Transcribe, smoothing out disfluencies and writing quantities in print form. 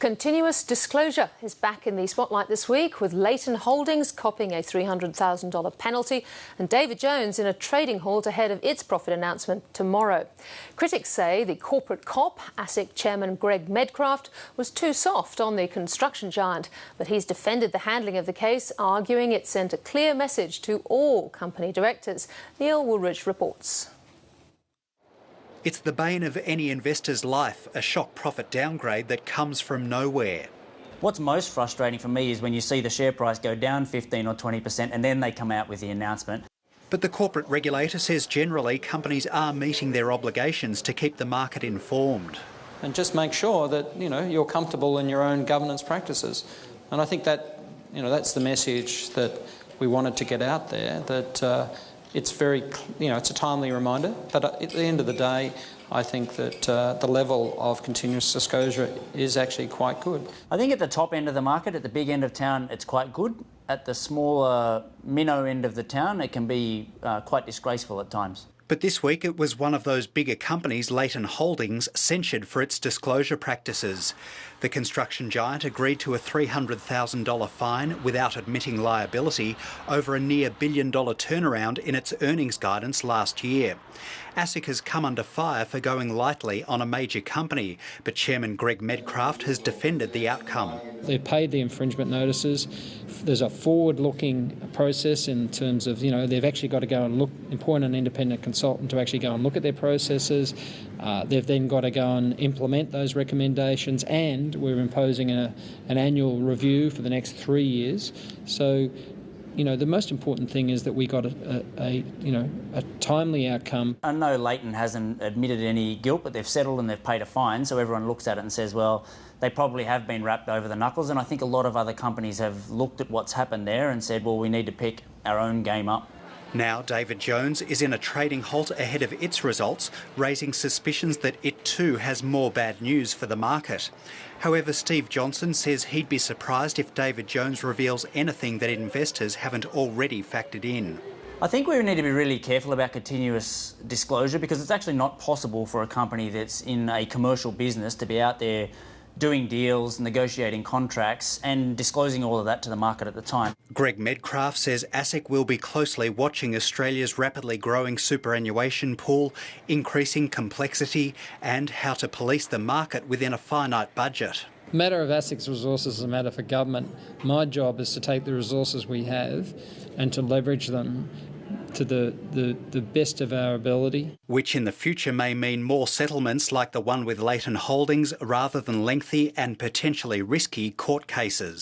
Continuous disclosure is back in the spotlight this week, with Leighton Holdings copping a $300,000 penalty and David Jones in a trading halt ahead of its profit announcement tomorrow. Critics say the corporate cop, ASIC chairman Greg Medcraft, was too soft on the construction giant, but he's defended the handling of the case, arguing it sent a clear message to all company directors. Neil Woolridge reports. It's the bane of any investor's life, a shock profit downgrade that comes from nowhere. What's most frustrating for me is when you see the share price go down 15 or 20% and then they come out with the announcement. But the corporate regulator says generally companies are meeting their obligations to keep the market informed. And just make sure that, you're comfortable in your own governance practices. And I think that, that's the message that we wanted to get out there, that it's very, it's a timely reminder, but at the end of the day, I think that the level of continuous disclosure is actually quite good. I think at the top end of the market, at the big end of town, it's quite good. At the smaller minnow end of the town, it can be quite disgraceful at times. But this week it was one of those bigger companies, Leighton Holdings, censured for its disclosure practices. The construction giant agreed to a $300,000 fine without admitting liability over a near $1 billion turnaround in its earnings guidance last year. ASIC has come under fire for going lightly on a major company, but Chairman Greg Medcraft has defended the outcome. They've paid the infringement notices. There's a forward-looking process in terms of, they've actually got to go and appoint an independent consultant to actually go and look at their processes. They've then got to go and implement those recommendations, and we're imposing an annual review for the next 3 years. So, the most important thing is that we got a timely outcome. I know Leighton hasn't admitted any guilt, but they've settled and they've paid a fine, so everyone looks at it and says, well, they probably have been wrapped over the knuckles, and I think a lot of other companies have looked at what's happened there and said, well, we need to pick our own game up. Now David Jones is in a trading halt ahead of its results, raising suspicions that it too has more bad news for the market. However, Steve Johnson says he'd be surprised if David Jones reveals anything that investors haven't already factored in. I think we need to be really careful about continuous disclosure, because it's actually not possible for a company that's in a commercial business to be out there doing deals, negotiating contracts and disclosing all of that to the market at the time. Greg Medcraft says ASIC will be closely watching Australia's rapidly growing superannuation pool, increasing complexity and how to police the market within a finite budget. The matter of ASIC's resources is a matter for government. My job is to take the resources we have and to leverage them to the best of our ability. Which in the future may mean more settlements like the one with Leighton Holdings rather than lengthy and potentially risky court cases.